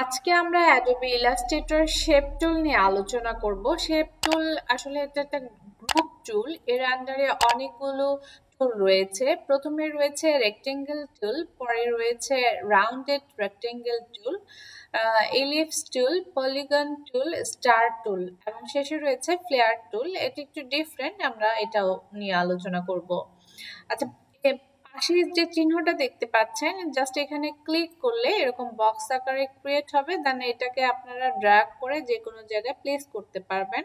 আজকে আমরা Adobe Illustrator shape টুল নিয়ে আলোচনা করব। শেপ টুল আসলে এটা একটা গ্রুপ টুল। এর আন্ডারে অনেকগুলো টুল রয়েছে। প্রথমে রয়েছে রেক্টেঙ্গেল টুল, পরে রয়েছে রাউন্ডেড রেক্টেঙ্গেল টুল, এলিপস টুল, পলিগন টুল, স্টার টুল এবং শেষে রয়েছে ফ্লেয়ার টুল। এটি একটু ডিফারেন্ট, আমরা এটাও নিয়ে আলোচনা করব। আচ্ছা, পাশের যে চিহ্নটা দেখতে পাচ্ছেন, জাস্ট এখানে ক্লিক করলে এরকম বক্স আকারে ক্রিয়েট হবে। দেন এটাকে আপনারা ড্র্যাগ করে যে কোনো জায়গায় প্লেস করতে পারবেন,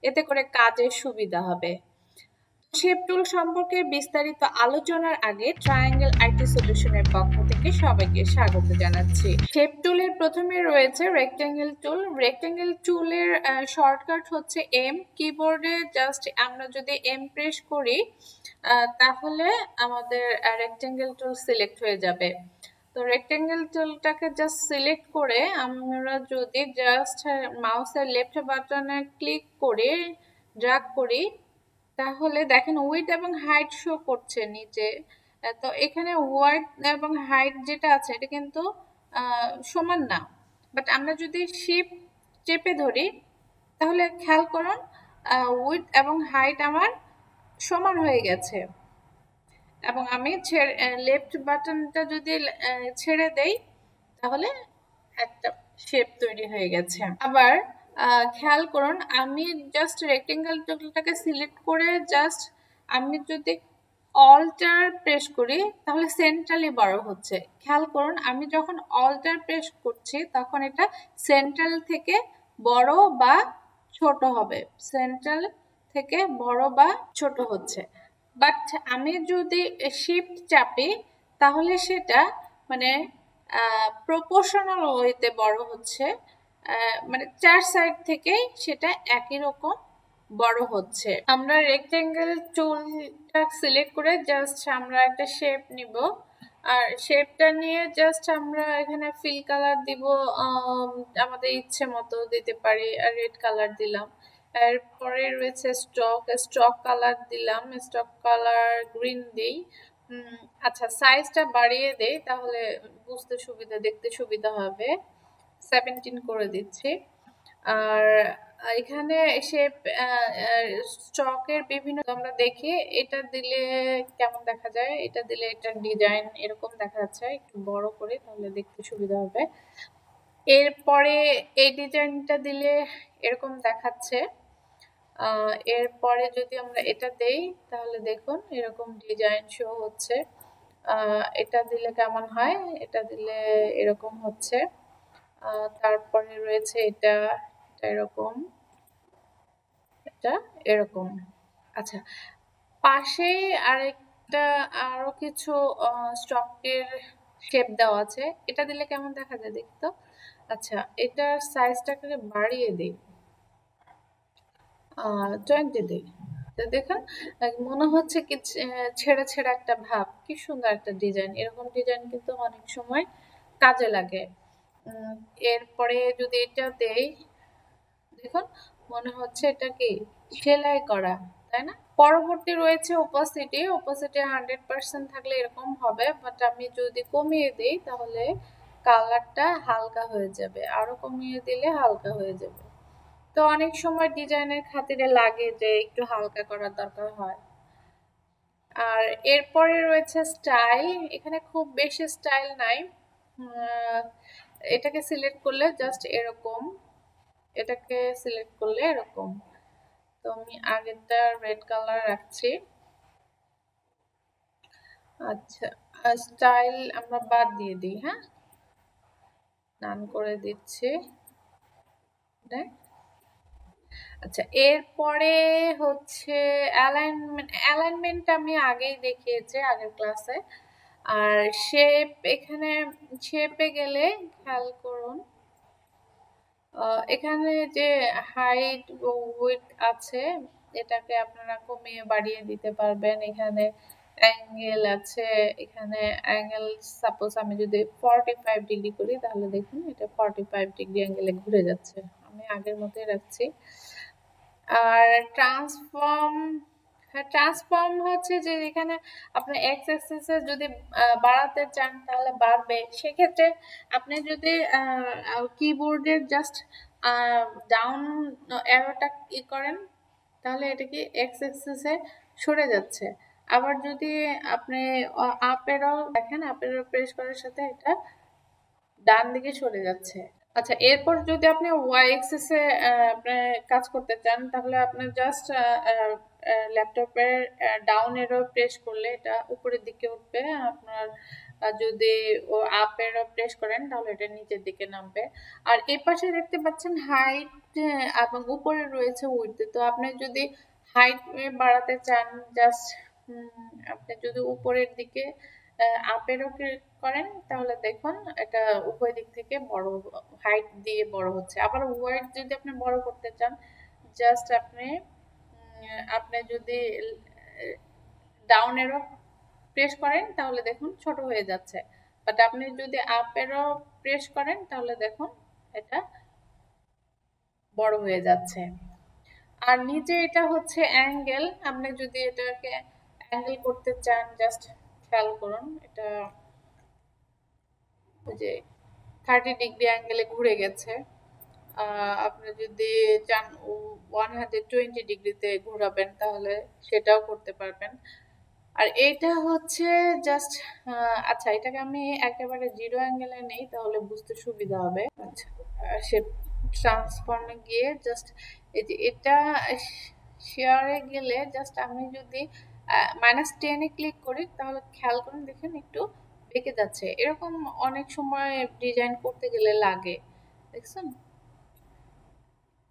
এতে করে কাজের সুবিধা হবে। শেপ টুল সম্পর্কে বিস্তারিত আলোচনার আগে ট্রায়াঙ্গেল আইটি সলিউশনের পক্ষ থেকে সবাইকে স্বাগত জানাচ্ছি। শেপ টুলের প্রথমে রয়েছে রেক্টেঙ্গেল টুল। রেক্টেঙ্গেল টুলের শর্টকাট হচ্ছে এম। কিবোর্ডে জাস্ট আমরা যদি এম প্রেস করি তাহলে আমাদের রেক্টেঙ্গেল টুল সিলেক্ট হয়ে যাবে। তো রেক্টেঙ্গেল টুলটাকে জাস্ট সিলেক্ট করে আমরা যদি জাস্ট মাউসের লেফট বাটনে ক্লিক করে ড্র্যাগ করি তাহলে দেখেন উইডথ এবং হাইট শো করছে নিচে। তো এখানে উইডথ এবং হাইট যেটা আছে এটা কিন্তু সমান না, বাট আমরা যদি শিফট চেপে ধরি তাহলে খেয়াল করুন উইডথ এবং হাইট আমার সমান হয়ে গেছে। এবং আমি লেফট বাটনটা যদি ছেড়ে দেই তাহলে একটা শেপ তৈরি হয়ে গেছে। আবার খেয়াল করুন, আমি জাস্ট রেক্টেঙ্গেল টুলটাকে সিলেক্ট করে জাস্ট আমি যদি অল্টার প্রেস করি তাহলে সেন্ট্রালি বড় হচ্ছে। খেয়াল করুন, আমি যখন অল্টার প্রেস করছি তখন এটা সেন্ট্রাল থেকে বড় বা ছোট হবে, সেন্ট্রাল থেকে বড় বা ছোট হচ্ছে। বাট আমি যদি শিফট চাপি তাহলে সেটা মানে প্রপোর্শনাল ওয়েতে বড় হচ্ছে, মানে চার সাইড থেকেই সেটা একই রকম বড় হচ্ছে। আমরা রেক্টেঙ্গেল টুলটা সিলেক্ট করে জাস্ট আমরা একটা শেপ নিব, আর শেপটা নিয়ে জাস্ট আমরা এখানে ফিল কালার দিব, আমাদের ইচ্ছে মতো দিতে পারি। আর রেড কালার দিলাম। এরপরে রয়েছে স্টক কালার দিলাম, স্টক কালার গ্রিন দিই। আচ্ছা, সাইজটা বাড়িয়ে দেই তাহলে বুঝতে সুবিধা, দেখতে সুবিধা হবে। 17 করে দিচ্ছি। আর এখানে শেপ স্টকের বিভিন্ন আমরা দেখি এটা দিলে কেমন দেখা যায়, এটা দিলে এটার ডিজাইন এরকম দেখা যাচ্ছে। একটু বড় করে তাহলে দেখতে সুবিধা হবে। এরপরে এই ডিজাইনটা দিলে এরকম দেখাচ্ছে। এরপরে যদি আমরা এটা দেই তাহলে দেখুন এরকম ডিজাইন শো হচ্ছে। এটা দিলে কেমন হয়, এটা দিলে এরকম হচ্ছে। তারপরে রয়েছে এটা এরকম, এটা এরকম। আচ্ছা, পাশেই আরেকটা আরো কিছু স্টকের শেপ দেওয়া আছে, এটা দিলে কেমন দেখা যায় দেখতো। আচ্ছা, এটার সাইজটাকে বাড়িয়ে দিই, 20 দিই। তো দেখুন মনে হচ্ছে কি ছেঁড়া ছেঁড়া একটা ভাব, কি সুন্দর একটা ডিজাইন। এরকম ডিজাইন কিন্তু অনেক সময় কাজে লাগে। এরপরে যদি এটা দেই দেখুন মনে হচ্ছে এটা কি সেলাই করা, তাই না? পরবর্তী রয়েছে ওপাসিটি। ওপাসিটি 100% থাকলে এরকম হবে, বাট আমি যদি কমিয়ে দিই তাহলে কালারটা হালকা হয়ে যাবে, আরো কমিয়ে দিলে হালকা হয়ে যাবে। তো অনেক সময় ডিজাইনের খাতিরে লাগে যে একটু হালকা করার দরকার হয়। আর এরপরে রয়েছে স্টাইল। এখানে খুব বেশি স্টাইল নাই। এটাকে সিলেক্ট করলে জাস্ট এরকম, এটাকে সিলেক্ট করলে এরকম। তো আমি আগেরটা রেড কালার রাখছি। আচ্ছা, স্টাইল আমরা বাদ দিয়ে দিই, হ্যাঁ, নান করে দিচ্ছি। আচ্ছা, এরপরে হচ্ছে অ্যালাইনমেন্ট আমি আগেই দেখিয়েছি আগের ক্লাসে। আর শেপ, এখানে শেপে গেলে খেয়াল করুন এখানে যে হাইট ও উইডথ আছে এটাকে আপনারা কমিয়ে বাড়িয়ে দিতে পারবেন। এখানে অ্যাঙ্গেল আছে, এখানে অ্যাঙ্গেল সাপোজ আমি যদি 45 ডিগ্রি করি তাহলে দেখুন এটা 45 ডিগ্রি অ্যাঙ্গেলে ঘুরে যাচ্ছে। আমি আগের মতোই রাখছি। আর ট্রান্সফর্ম হ্যাঁ, ট্রান্সফর্ম হচ্ছে যে এখানে আপনি এক্স অ্যাক্সিসে যদি বাড়াতে চান তাহলে বাড়বে। সেক্ষেত্রে আপনি যদি কিবোর্ডের জাস্ট ডাউন অ্যারোটা করেন তাহলে এটা কি এক্স অ্যাক্সিসে সরে যাচ্ছে। আবার যদি আপনি আপ অ্যারো দেখেন, আপ অ্যারো প্রেস করার সাথে এটা ডান দিকে সরে যাচ্ছে। আচ্ছা, এরপর যদি আপনি ওয়াই এক্সিস এ আপনি কাজ করতে চান তাহলে আপনি জাস্ট ল্যাপটপের ডাউন এরো প্রেস করলে এটা উপরের দিকে উঠবে। আপনার যদি ও আপ এরো প্রেস করেন তাহলে এটা নিচের দিকে নামবে। আর এই পাশে দেখতে পাচ্ছেন হাইট এবং উপরে রয়েছে উইডথ। তো আপনি যদি হাইট বাড়াতে চান জাস্ট আপনি যদি উপরের দিকে আপেরও ক্লিক করেন তাহলে দেখুন এটা উভয় দিক থেকে বড়, হাইট দিয়ে বড় হচ্ছে। আবার ওয়াইড যদি আপনি বড় করতে চান জাস্ট আপনি যদি ডাউন এরো প্রেস করেন তাহলে দেখুন ছোট হয়ে যাচ্ছে। বাট আপনি যদি আপ এরো প্রেস করেন তাহলে দেখুন এটা বড় হয়ে যাচ্ছে। আর নিচে এটা হচ্ছে অ্যাঙ্গেল। আপনি যদি এটাকে অ্যাঙ্গেল করতে চান জাস্ট খেয়াল করুন, এটা যে 30 ডিগ্রি অ্যাঙ্গেলে ঘুরে গেছে। আপনি যদি চান 120 ডিগ্রিতে ঘোরাবেন তাহলে সেটাও করতে পারবেন। আর এইটা হচ্ছে জাস্ট আচ্ছা, এটাকে আমি একেবারে জিরো অ্যাঙ্গেলে নেই তাহলে বুঝতে সুবিধা হবে। আচ্ছা, সে ট্রান্সফর্মে গিয়ে জাস্ট এই যে এটা শেয়ারে গেলে জাস্ট আমি যদি -10 এ ক্লিক করি তাহলে খেয়াল করুন দেখেন একটু বেঁকে যাচ্ছে। এরকম অনেক সময় ডিজাইন করতে গেলে লাগে, দেখছেন?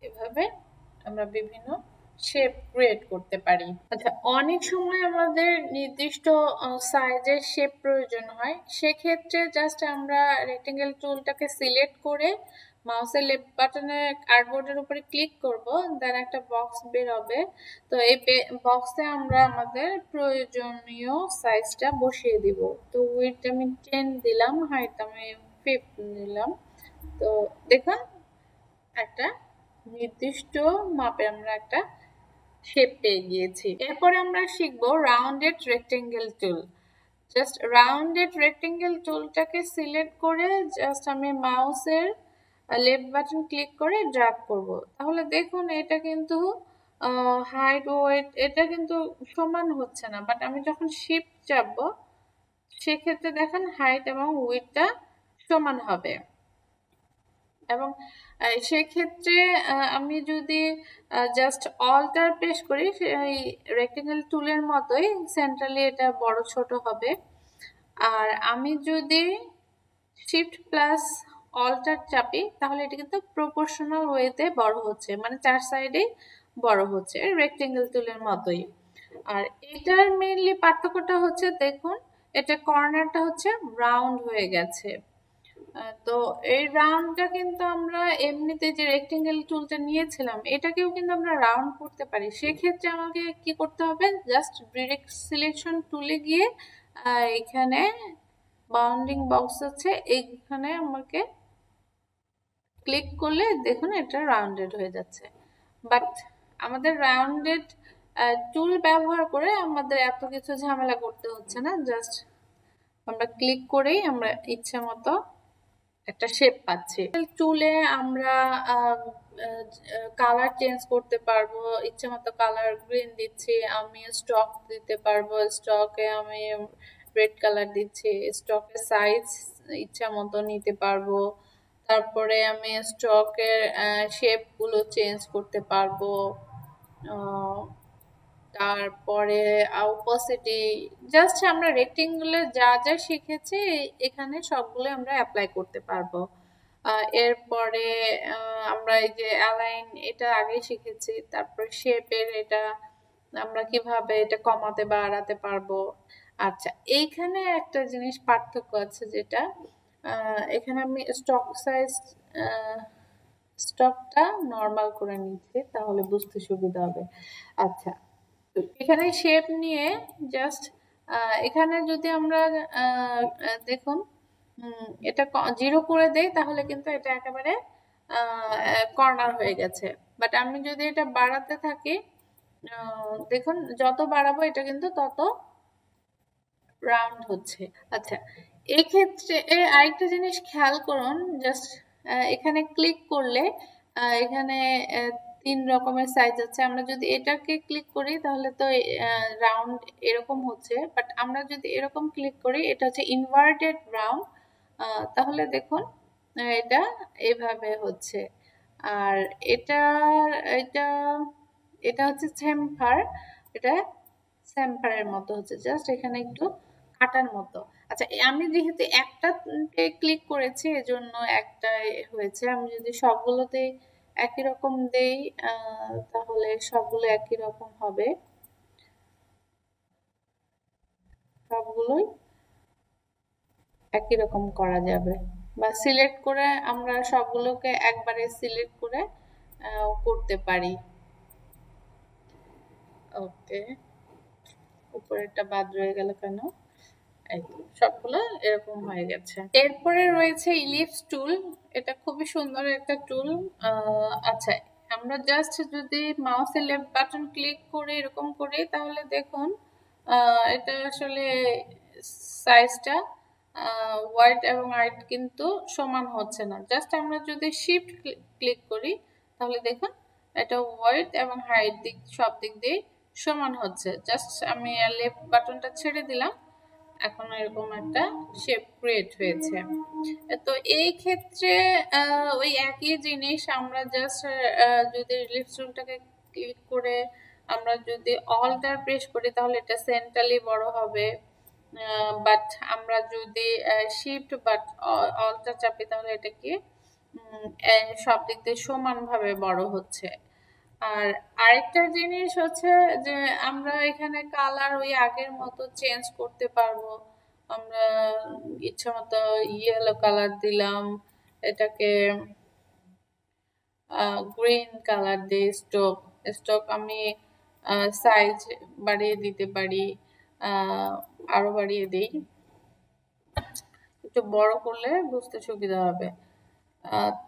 এভাবে আমরা বিভিন্ন শেপ ক্রিয়েট করতে পারি। আচ্ছা, অনেক সময় আমাদের নির্দিষ্ট সাইজের শেপ প্রয়োজন হয়। সেক্ষেত্রে জাস্ট আমরা রেক্টেঙ্গেল টুলটাকে সিলেক্ট করে মাউসের লেফট বাটনে কার্ডবোর্ডের উপরে ক্লিক করব, দেন একটা বক্স বের হবে। তো এই বক্সে আমরা আমাদের প্রয়োজনীয় সাইজটা বসিয়ে দিব। তো উইডথ আমি 10 দিলাম, হাইট আমি 5 দিলাম। তো দেখুন একটা নির্দিষ্ট মাপে আমরা একটা শেপ পেয়ে গিয়েছি। এরপরে আমরা শিখব রাউন্ডেড রেক্টেঙ্গেল টুল। জাস্ট রাউন্ডেড রেক্টেঙ্গেল টুলটাকে সিলেক্ট করে জাস্ট আমি মাউসের লেফট বাটন ক্লিক করে ড্র্যাগ করব। তাহলে দেখুন এটা কিন্তু হাইট ওয়েট এটা কিন্তু সমান হচ্ছে না, বাট আমি যখন শিফট চাপবো সেক্ষেত্রে দেখেন হাইট এবং উইডথটা সমান হবে। এবং সেক্ষেত্রে আমি যদি জাস্ট অল্টার প্রেস করি এই রেক্টেঙ্গেল টুলের মতোই সেন্ট্রালি এটা বড় ছোট হবে। আর আমি যদি শিফট প্লাস অল্টার চাপি তাহলে এটা কিন্তু প্রপোর্শনাল ওয়েতে বড় হচ্ছে, মানে চার সাইডে বড় হচ্ছে রেক্টেঙ্গেল টুলের মতোই। আর এটার মেইনলি পার্থক্যটা হচ্ছে দেখুন এটা কর্নারটা হচ্ছে রাউন্ড হয়ে গেছে। তো এই রাউন্ডটা কিন্তু আমরা এমনিতে যে রেক্টেঙ্গেল টুলটা নিয়েছিলাম এটাকেও কিন্তু আমরা রাউন্ড করতে পারি। সেক্ষেত্রে আমাকে কি করতে হবে, জাস্ট ডিরেক্ট সিলেকশন টুলে গিয়ে এখানে বাউন্ডিং বক্স আছে, এইখানে আমাকে ক্লিক করলে দেখুন এটা রাউন্ডেড হয়ে যাচ্ছে। বাট আমাদের রাউন্ডেড টুল ব্যবহার করে আমাদের এত কিছু ঝামেলা করতে হচ্ছে না, জাস্ট আমরা ক্লিক করেই আমরা ইচ্ছে মতো একটা শেপ পাচ্ছি। টুলে আমরা কালার চেঞ্জ করতে পারবো, ইচ্ছে মতো কালার গ্রিন দিচ্ছি, আমি স্টক দিতে পারবো, স্টকে আমি রেড কালার দিচ্ছি, স্টকের সাইজ ইচ্ছা মতো নিতে পারবো। তারপরে আমি স্টকের শেপ গুলো চেঞ্জ করতে পারবো। তারপরে অপোসিটি জাস্ট আমরা রেক্টেঙ্গুলার যা যা শিখেছি এখানে সবগুলো আমরা অ্যাপ্লাই করতে পারবো। এরপরে আমরা এই যে অ্যালাইন এটা আগে শিখেছি। তারপর শেপের এটা আমরা কিভাবে এটা কমাতে বা বাড়াতে পারবো। আচ্ছা, এইখানে একটা জিনিস পার্থক্য আছে যেটা এখানে আমি স্টক সাইজ স্টকটা নর্মাল করে নিচ্ছি তাহলে বুঝতে সুবিধা হবে। আচ্ছা, এখানে শেপ নিয়ে জাস্ট এখানে যদি আমরা দেখুন এটা 0 করে দেই তাহলে কিন্তু এটা একেবারে কর্নার হয়ে গেছে। বাট আমি যদি এটা বাড়াতে থাকি দেখুন যত বাড়াবো এটা কিন্তু তত রাউন্ড হচ্ছে। আচ্ছা, এক্ষেত্রে আরেকটা জিনিস খেয়াল করুন, জাস্ট এখানে ক্লিক করলে এখানে 3 রকমের সাইজ আছে। আমরা যদি এটাকে ক্লিক করি তাহলে তো রাউন্ড এরকম হচ্ছে, বাট আমরা যদি এরকম ক্লিক করি এটা হচ্ছে ইনভার্টেড রাউন্ড। তাহলে দেখুন এটা এভাবে হচ্ছে। আর এটা এটা এটা হচ্ছে চেম্ফার, এটা স্যাম্পারের মতো হচ্ছে, জাস্ট এখানে একটু কাটার মতো। আচ্ছা, আমি যেহেতু একটাতে ক্লিক করেছি এজন্য একটা হয়েছে। আমি যদি সবগুলোতে একই রকম দেই তাহলে সবগুলো একই রকম হবে, সবগুলোই একই রকম করা যাবে। বা সিলেক্ট করে আমরা সবগুলোকে একবারে সিলেক্ট করে করতে পারি। ওকে, উপরেরটা বাদ রয়ে গেল কেন? এই তো, সবগুলো এরকম হয়ে গেছে। এরপরে রয়েছে ইলিপস টুল। এটা খুবই সুন্দর একটা টুল। আচ্ছা, আমরা জাস্ট যদি মাউসের লেফট বাটন ক্লিক করে এরকম করি তাহলে দেখুন এটা আসলে সাইজটা হোয়াইট এবং হাইট কিন্তু সমান হচ্ছে না। জাস্ট আমরা যদি শিফট ক্লিক করি তাহলে দেখুন এটা হোয়াইট এবং হাইট দিক সব দিক দিয়ে সমান হচ্ছে। জাস্ট আমি লেফট বাটনটা ছেড়ে দিলাম, এখন এরকম একটা শেপ ক্রিয়েট হয়েছে। তো এই ক্ষেত্রে ওই একই জিনিস আমরা জাস্ট যদি রিলিফ টুলটাকে ক্লিক করে আমরা যদি অল্টার প্রেস করি তাহলে এটা সেন্ট্রালি বড় হবে, বাট আমরা যদি শিফট বাট অল্টার চাপি তাহলে এটা কি সব দিক দিয়ে সমানভাবে বড় হচ্ছে। আর আরেকটা জিনিস হচ্ছে যে আমরা এখানে কালার ওই আগের মতো চেঞ্জ করতে পারবো। আমরা ইচ্ছা মতো ইয়েলো কালার দিলাম, এটাকে গ্রিন কালার দিয়ে স্ট্রোক স্ট্রোক আমি সাইজ বাড়িয়ে দিতে পারি, আরো বাড়িয়ে দিই, একটু বড় করলে বুঝতে সুবিধা হবে।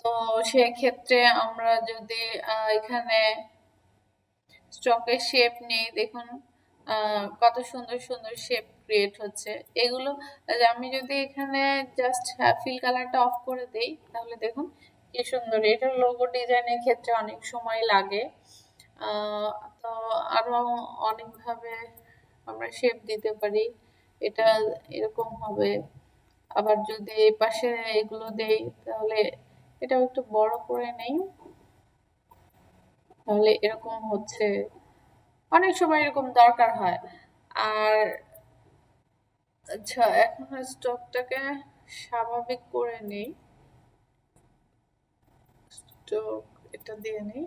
তো সেক্ষেত্রে আমরা যদি এখানে স্ট্রকের শেপ নেই, দেখুন কত সুন্দর সুন্দর শেপ ক্রিয়েট হচ্ছে। এগুলো আমি যদি এখানে জাস্ট ফিল কালারটা অফ করে দেই তাহলে দেখুন কি সুন্দর। এটা লোগো ডিজাইনের ক্ষেত্রে অনেক সময় লাগে। তো আরো অনেকভাবে আমরা শেপ দিতে পারি, এটা এরকম হবে। আবার যদি এই পাশে এগুলো দেই তাহলে এটাও একটু বড় করে নেই, তাহলে এরকম হচ্ছে। অনেক সময় এরকম দরকার হয়। আর আচ্ছা, এখন স্টকটাকে স্বাভাবিক করে নেই, স্টক এটা দিয়ে নেই।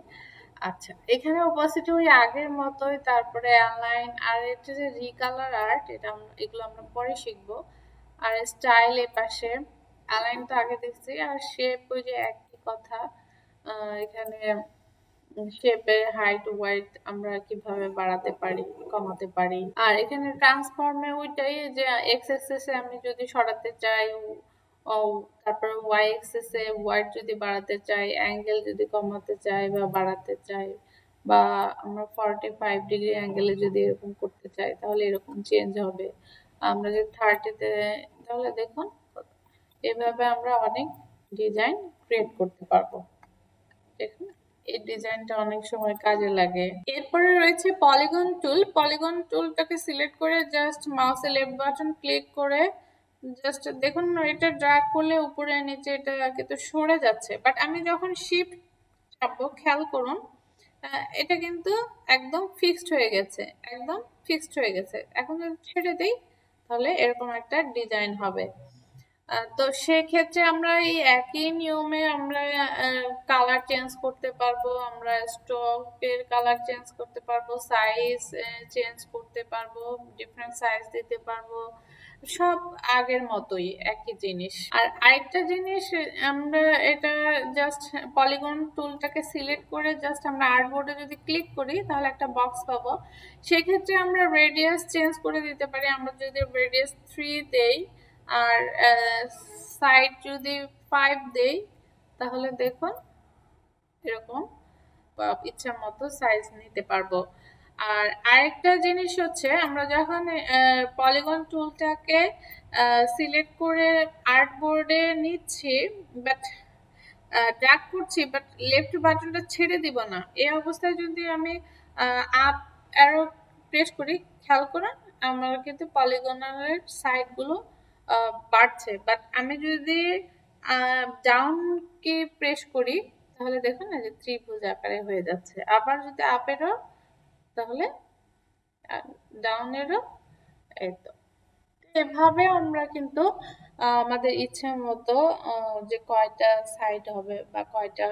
আচ্ছা, এখানে অপাসিটি ওই আগের মতোই, তারপরে অ্যালাইন আর এটা যে রিকালার আর্ট, এটা এগুলো আমরা পরে শিখবো। আর স্টাইল এ পাশে, অ্যালাইন তো আগে দেখছি, আর শেপ ওই যে একই কথা। এখানে শেপের হাইট ওয়াইট আমরা কিভাবে বাড়াতে পারি কমাতে পারি। আর এখানে ট্রান্সফর্মে ওইটাই যে এক্স এক্সিসে আমি যদি সরাতে চাই, ও তারপরে ওয়াই এক্সিসে ওয়াইট যদি বাড়াতে চাই, অ্যাঙ্গেল যদি কমাতে চাই বা বাড়াতে চাই, বা আমরা 45 ডিগ্রি অ্যাঙ্গেলে যদি এরকম করতে চাই তাহলে এরকম চেঞ্জ হবে। আমরা যদি 30-তে, তাহলে দেখুন এভাবে আমরা অনেক ডিজাইন ক্রিয়েট করতে পারবো। দেখুন এই ডিজাইনটা অনেক সময় কাজে লাগে। এরপরে রয়েছে পলিগন টুল। পলিগন টুলটাকে সিলেক্ট করে জাস্ট মাউসের লেফট বাটন ক্লিক করে জাস্ট দেখুন এটা ড্র্যাগ করলে উপরে নিচে এটা কিন্তু সরে যাচ্ছে, বাট আমি যখন শিফট চাপবো খেয়াল করুন এটা কিন্তু একদম ফিক্সড হয়ে গেছে, একদম ফিক্সড হয়ে গেছে। এখন যদি ছেড়ে দেই তাহলে এরকম একটা ডিজাইন হবে। তো সেক্ষেত্রে আমরা এই একই নিয়মে আমরা কালার চেঞ্জ করতে পারবো, আমরা স্টকের কালার চেঞ্জ করতে পারবো, সাইজ চেঞ্জ করতে পারবো, ডিফারেন্ট সাইজ দিতে পারবো, সব আগের মতোই একই জিনিস। আর আরেকটা জিনিস, আমরা এটা জাস্ট পলিগন টুলটাকে সিলেক্ট করে জাস্ট আমরা আর্টবোর্ডে যদি ক্লিক করি তাহলে একটা বক্স পাবো। সেক্ষেত্রে আমরা রেডিয়াস চেঞ্জ করে দিতে পারি। আমরা যদি রেডিয়াস 3 দেই আর সাইড যদি 5 দেই তাহলে দেখুন এরকম ইচ্ছা মতো সাইজ নিতে পারবো। আর আরেকটা জিনিস হচ্ছে আমরা যখন পলিগন টুলটাকে সিলেক্ট করে আর্টবোর্ডে নিচ্ছি, বাট ড্র্যাগ করছি, বাট লেফট বাটনটা ছেড়ে দিব না, এই অবস্থায় যদি আমি আপ অ্যারো প্রেস করি, খেয়াল করুন আমার কিন্তু পলিগনের সাইডগুলো বাড়ছে। বাট আমি যদি ডাউন কি প্রেস করি, তাহলে দেখুন না যে ত্রিভুজ আকারে হয়ে যাচ্ছে। আবার যদি আপেরও, তাহলে ডাউনেরও, এই তো। এভাবে আমরা কিন্তু আমাদের ইচ্ছা মতো যে কয়টা সাইড হবে বা কয়টা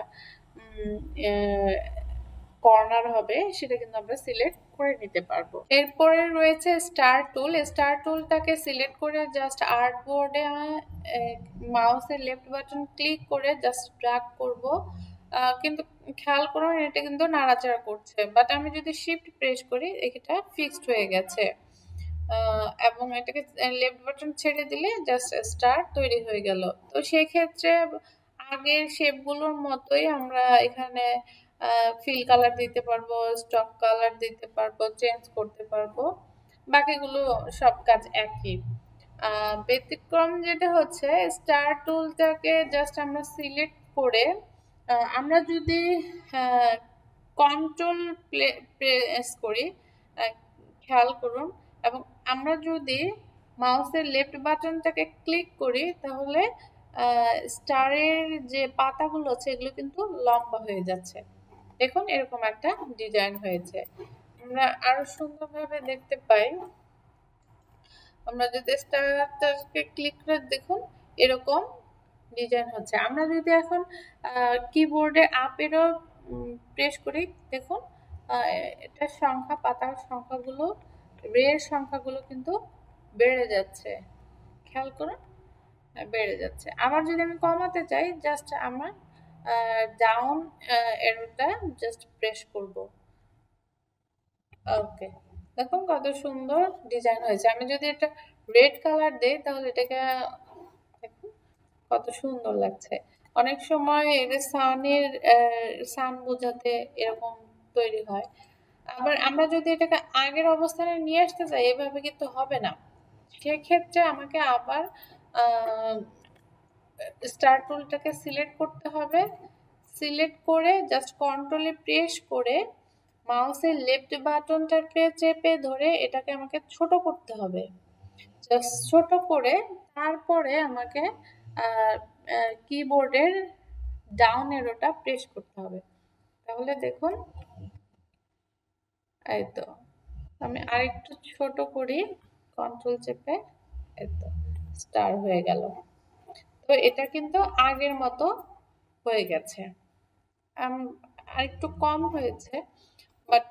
কর্নার হবে সেটা কিন্তু আমরা সিলেক্ট করে নিতে পারবো। এরপরে রয়েছে স্টার টুল। স্টার টুলটাকে সিলেক্ট করে জাস্ট আর্টবোর্ডে মাউসের লেফট বাটন ক্লিক করে জাস্ট ড্র্যাগ করব। কিন্তু খেয়াল করুন এটা কিন্তু নাড়াচাড়া করছে, বাট আমি যদি শিফট প্রেস করি এটা ফিক্সড হয়ে গেছে। এবং এটাকে লেফট বাটন ছেড়ে দিলে জাস্ট স্টার তৈরি হয়ে গেল। তো সেই ক্ষেত্রে আগের শেপগুলোর মতোই আমরা এখানে ফিল কালার দিতে পারবো, স্টক কালার দিতে পারবো, চেঞ্জ করতে পারবো। বাকিগুলো সব কাজ একই। ব্যতিক্রম যেটা হচ্ছে স্টার টুলটাকে জাস্ট আমরা সিলেক্ট করে আমরা যদি কন্ট্রোল প্রেস করি, খেয়াল করুন, এবং আমরা যদি মাউসের লেফট বাটনটাকে ক্লিক করি, তাহলে স্টারের যে পাতাগুলো আছে এগুলো কিন্তু লম্বা হয়ে যাচ্ছে। দেখুন এরকম একটা ডিজাইন হয়েছে। আমরা আরো সুন্দরভাবে দেখতে পাই, আমরা যদি স্টারটাকে ক্লিক করে দেখুন এরকম ডিজাইন হচ্ছে। আমরা যদি এখন কিবোর্ডে আপেরও প্রেস করি, দেখুন এটার সংখ্যা, পাতার সংখ্যাগুলো, রের সংখ্যাগুলো কিন্তু বেড়ে যাচ্ছে। খেয়াল করুন বেড়ে যাচ্ছে। আবার যদি আমি কমাতে চাই, জাস্ট আমার ডাউন এরোটা জাস্ট প্রেস করব। ওকে, দেখুন কত সুন্দর ডিজাইন হয়েছে। আমি যদি এটা রেড কালার দেই, তাহলে এটাকে দেখুন কত সুন্দর লাগছে। অনেক সময় এদের সান বোঝাতে এরকম তৈরি হয়। আবার আমরা যদি এটাকে আগের অবস্থানে নিয়ে আসতে চাই, এভাবে কিন্তু হবে না। সেক্ষেত্রে আমাকে আবার স্টার টুলটাকে সিলেক্ট করতে হবে। সিলেক্ট করে জাস্ট কন্ট্রোলে প্রেস করে মাউসের লেফট বাটনটাকে চেপে ধরে এটাকে আমাকে ছোট করতে হবে। জাস্ট ছোট করে তারপরে আমাকে কিবোর্ডের ডাউন এরোটা প্রেস করতে হবে। তাহলে দেখুন, এই তো আমি আরেকটু ছোট করি, কন্ট্রোল চেপে, এই তো স্টার হয়ে গেল। তো এটা কিন্তু আগের মতো হয়ে গেছে। আরেকটু কম হয়েছে, বাট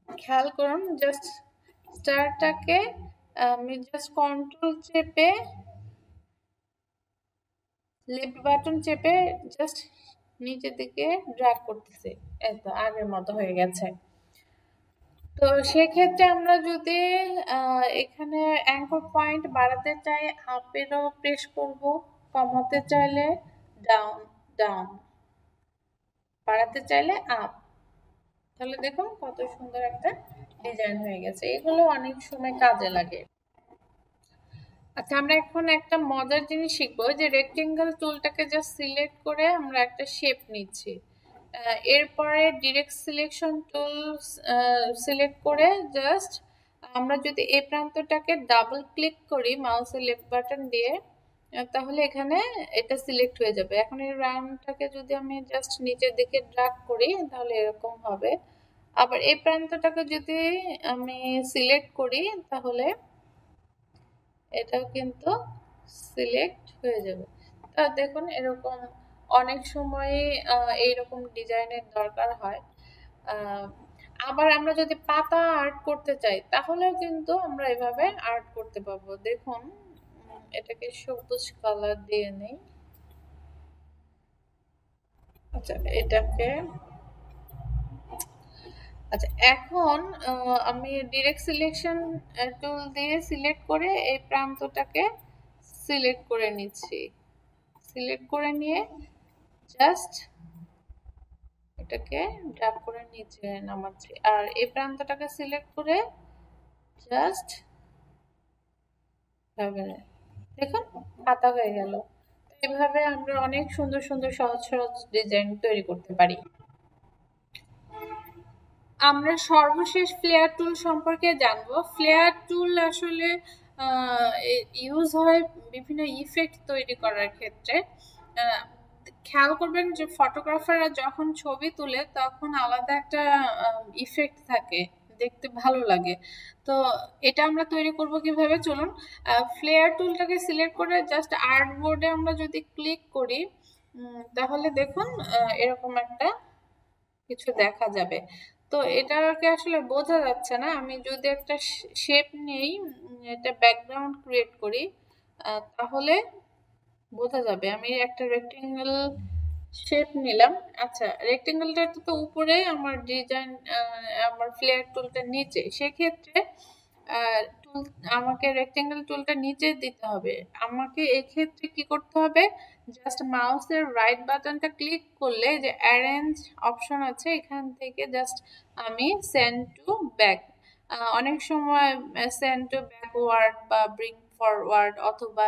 খেয়াল করুন জাস্ট স্টারটাকে আমি জাস্ট কন্ট্রোল চেপে লেফট বাটন চেপে জাস্ট নিচের দিকে ড্র্যাগ করতেছি, এই তো আগের মতো হয়ে গেছে। তো সেক্ষেত্রে আমরা যদি এখানে অ্যাঙ্কর পয়েন্ট বাড়াতে চাই, আপেরও প্রেস করব, কমাতে চাইলে ডাউন, ডাউন, বাড়াতে চাইলে আপ। তাহলে দেখুন কত সুন্দর একটা ডিজাইন হয়ে গেছে। এগুলো অনেক সময় কাজে লাগে। আচ্ছা, আমরা এখন একটা মজার জিনিস শিখবো, যে রেক্টেঙ্গেল টুলটাকে জাস্ট সিলেক্ট করে আমরা একটা শেপ নিচ্ছি। এরপরে ডিরেক্ট সিলেকশন টুল সিলেক্ট করে জাস্ট আমরা যদি এই প্রান্তটাকে ডাবল ক্লিক করি মাউসের লেফট বাটন দিয়ে, তাহলে এখানে এটা সিলেক্ট হয়ে যাবে। এখন এই রাউন্ডটাকে যদি আমি জাস্ট নিচের দিকে ড্র্যাগ করি, তাহলে এরকম হবে। আবার এই প্রান্তটাকে যদি আমি সিলেক্ট করি, তাহলে এটাও কিন্তু সিলেক্ট হয়ে যাবে। তা দেখুন এরকম অনেক সময় এইরকম ডিজাইনের দরকার হয়। আবার আমরা যদি পাতা আর্ট করতে চাই, তাহলেও কিন্তু আমরা এভাবে আর্ট করতে পারবো। দেখুন এটাকে সবুজ কালার দিয়ে নেই। আচ্ছা, এটাকে, আচ্ছা এখন আমি ডিরেক্ট সিলেকশন টুল দিয়ে সিলেক্ট করে এই প্রান্তটাকে সিলেক্ট করে নিচ্ছি। সিলেক্ট করে নিয়ে জাস্ট এটাকে ড্র্যাগ করে নিচে নামাচ্ছি, আর এই প্রান্তটাকে সিলেক্ট করে জাস্ট দেখুন পাতা হয়ে গেল। এভাবে আমরা অনেক সুন্দর সুন্দর সহজ সহজ ডিজাইন তৈরি করতে পারি। আমরা সর্বশেষ ফ্লেয়ার টুল সম্পর্কে জানবো। ফ্লেয়ার টুল আসলে ইউজ হয় বিভিন্ন ইফেক্ট তৈরি করার ক্ষেত্রে। খেয়াল করবেন যে ফটোগ্রাফাররা যখন ছবি তুলে তখন আলাদা একটা ইফেক্ট থাকে, দেখতে ভালো লাগে। তো এটা আমরা তৈরি করব কিভাবে, চলুন। ফ্লেয়ার টুলটাকে সিলেক্ট করে জাস্ট আর্ট বোর্ডে আমরা যদি ক্লিক করি তাহলে দেখুন এরকম একটা কিছু দেখা যাবে। তো এটাকে আসলে বোঝা যাচ্ছে না। আমি যদি একটা শেপ নেই, এটা ব্যাকগ্রাউন্ড ক্রিয়েট করি, তাহলে বোঝা যাবে। আমি একটা রেক্টেঙ্গেল শেপ নিলাম। আচ্ছা, রেক্টেঙ্গেলটা তো উপরে, আমার ডিজাইন আমার ফ্লেয়ার টুলটা নিচে, সেক্ষেত্রে টুল আমাকে রেক্টেঙ্গেল টুলটা নিচে দিতে হবে। আমাকে এক্ষেত্রে কি করতে হবে, জাস্ট মাউসের রাইট বাটনটা ক্লিক করলে যে অ্যারেঞ্জ অপশন আছে, এখান থেকে জাস্ট আমি সেন্ড টু ব্যাক, অনেক সময় সেন্ড টু ব্যাকওয়ার্ড বা ব্রিং ফরওয়ার্ড অথবা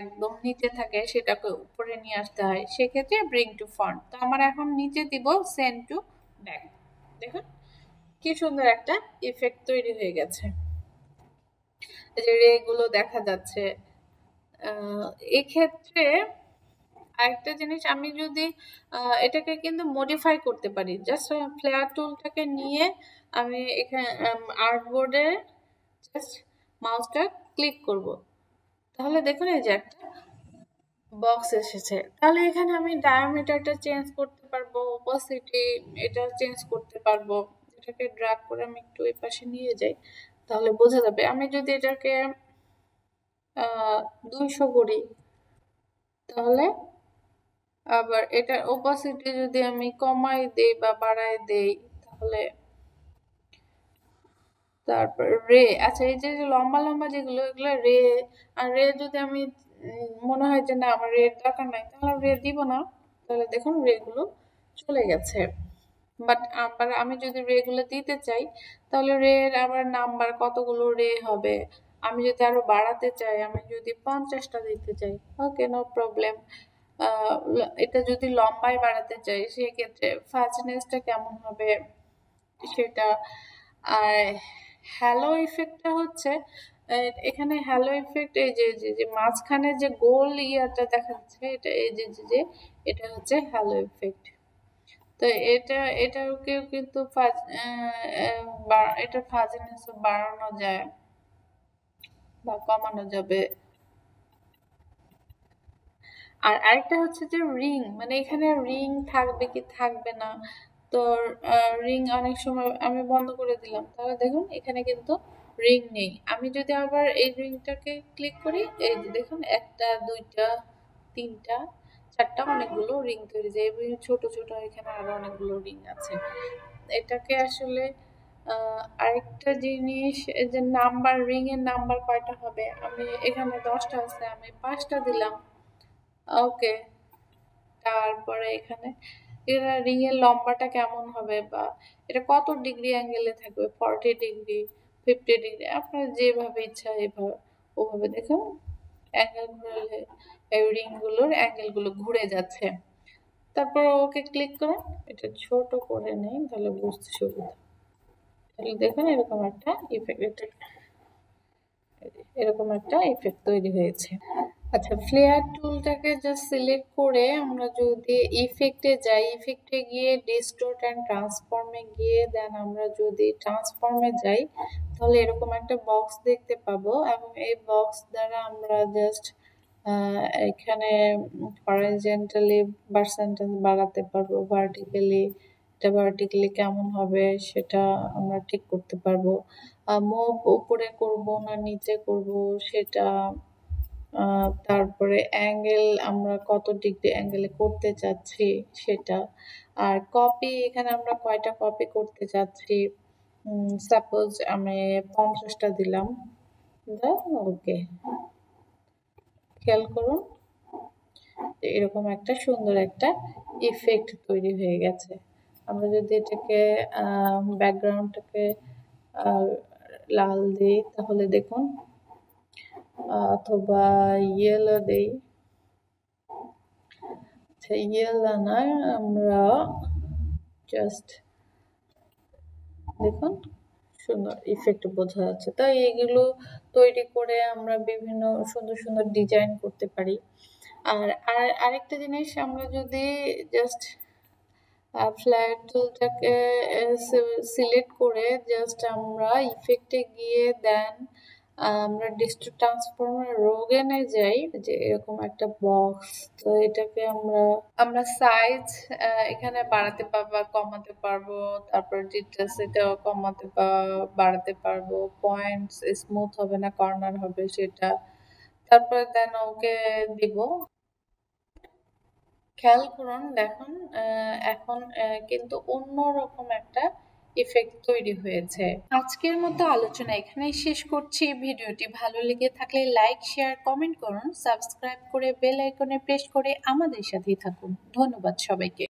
একদম নিচে থাকে সেটাকে উপরে নিয়ে আসতে হয়, সেক্ষেত্রে ব্রিং টু ফ্রন্ট। তো আমার এখন নিচে দিব সেন্ড টু ব্যাক। দেখুন কি সুন্দর একটা ইফেক্ট তৈরি হয়ে গেছে, যে রে গুলো দেখা যাচ্ছে। এক্ষেত্রে আরেকটা জিনিস, আমি যদি এটাকে কিন্তু মডিফাই করতে পারি, জাস্ট ফ্লেয়ার টুলটাকে নিয়ে আমি এখানে আর্টবোর্ডে জাস্ট মাউসটা ক্লিক করব, তাহলে দেখুন এই যে একটা বক্স এসেছে। তাহলে এখানে আমি ডায়ামিটারটা চেঞ্জ করতে পারবো, ওপাসিটি এটা চেঞ্জ করতে পারবো। এটাকে ড্র্যাগ করে আমি একটু এই পাশে নিয়ে যাই, তাহলে বোঝা যাবে। আমি যদি এটাকে 200 করি, তাহলে আবার এটার ওপাসিটি যদি আমি কমাই দেই বা বাড়াই দেই, তাহলে তারপর রে, আচ্ছা এই যে লম্বা লম্বা যেগুলো, এগুলো রে। আর রে যদি আমি মনে হয় যে না আমার রে দরকার নাই, তাহলে রে দিব না। তাহলে দেখুন রে গুলো চলে গেছে। বাট আবার আমি যদি রে গুলো দিতে চাই, তাহলে রে এর আবার নাম্বার কতগুলো রে হবে। আমি যদি আরো বাড়াতে চাই, আমি যদি 50টা দিতে চাই, ওকে নো প্রবলেম। এটা যদি লম্বায় বাড়াতে চাই, সেক্ষেত্রে ফাজনেসটা কেমন হবে সেটা। আর হ্যালো ইফেক্টটা হচ্ছে এখানে হ্যালো ইফেক্ট, এই যে যে যে মাঝখানে যে গোল ইয়াটা দেখা যাচ্ছে, এটা এই যে যে এটা হচ্ছে হ্যালো ইফেক্ট। তো এটাকেও কিন্তু এটা ফাজিনেস বাড়ানো যায় বা কমানো যাবে। আর আরেকটা হচ্ছে যে রিং, মানে এখানে রিং থাকবে কি থাকবে না। তো রিং অনেক সময় আমি বন্ধ করে দিলাম, তাহলে দেখুন এখানে কিন্তু রিং নেই। আমি যদি আবার এই রিংটাকে ক্লিক করি, এই যে দেখুন 1টা 2টা 3টা 4টা, অনেকগুলো রিং তৈরি যায়। ছোট ছোট এখানে আরো অনেকগুলো রিং আছে। এটাকে আসলে আরেকটা জিনিস, এই যে নাম্বার, রিং এর নাম্বার কয়টা হবে, আমি এখানে 10টা আছে, আমি 5টা দিলাম, ওকে। তারপরে এখানে এরা রিং এর লম্বাটা কেমন হবে, বা এটা কত ডিগ্রি অ্যাঙ্গেলে থাকবে, 40 ডিগ্রি 50 ডিগ্রি, আপনার যেভাবে ইচ্ছা এভাবে ওভাবে দেখুন অ্যাঙ্গেল ঘুরালে এই রিং গুলোর অ্যাঙ্গেল গুলো ঘুরে যাচ্ছে। তারপর ওকে ক্লিক করুন, এটা ছোট করে নেই তাহলে বুঝতে সুবিধা। তাহলে দেখুন এরকম একটা ইফেক্ট তৈরি হয়েছে। আচ্ছা, ফ্লেয়ার টুলটাকে জাস্ট সিলেক্ট করে আমরা যদি ইফেক্টে যাই, ইফেক্টে গিয়ে ডিস্টোর্ট অ্যান্ড ট্রান্সফর্মে গিয়ে দেন আমরা যদি ট্রান্সফর্মে যাই, তাহলে এরকম একটা বক্স দেখতে পাবো। এবং এই বক্স দ্বারা আমরা জাস্ট এখানে হরাইজন্টালি পার্সেন্টেজ বাড়াতে পারবো, ভার্টিক্যালি কেমন হবে সেটা আমরা ঠিক করতে পারবো। মুভ উপরে করব না নিচে করব সেটা, তারপরে অ্যাঙ্গেল আমরা কত ডিগ্রি অ্যাঙ্গেলে করতে চাচ্ছি সেটা। আর কপি, এখানে আমরা কয়টা কপি করতে চাচ্ছি, সাপোজ আমি 50টা দিলাম, ওকে। খেয়াল করুন এরকম একটা সুন্দর একটা ইফেক্ট তৈরি হয়ে গেছে। আমরা যদি এটাকে ব্যাকগ্রাউন্ডটাকে লাল দিই তাহলে দেখুন, অথবা ইয়েলো দেই। আচ্ছা, ইয়েলো না, আমরা জাস্ট দেখুন সুন্দর ইফেক্ট বোঝা যাচ্ছে। তাই এগুলো তৈরি করে আমরা বিভিন্ন সুন্দর সুন্দর ডিজাইন করতে পারি। আর আরেকটা জিনিস, আমরা যদি জাস্ট ফ্ল্যাট টুলটাকে সিলেক্ট করে জাস্ট আমরা ইফেক্টে গিয়ে দেন আমরা ডিস্ট্রিক্ট ট্রান্সফর্মার রোগেনে যাই, যে এরকম একটা বক্স। তো এটাকে আমরা সাইজ এখানে বাড়াতে পারবো, কমাতে পারবো। তারপর ডিটেলস এটাও কমাতে বা বাড়াতে পারবো। পয়েন্টস স্মুথ হবে না কর্নার হবে সেটা। তারপরে দেন ওকে দিব। খেয়াল করুন, দেখুন এখন কিন্তু অন্যরকম একটা ইফেক্ট তৈরি হয়েছে। আজকের মতো আলোচনা এখানেই শেষ করছি। ভিডিওটি ভালো লেগে থাকলে লাইক, শেয়ার, কমেন্ট করুন। সাবস্ক্রাইব করে বেল আইকনে প্রেস করে আমাদের সাথেই থাকুন। ধন্যবাদ সবাইকে।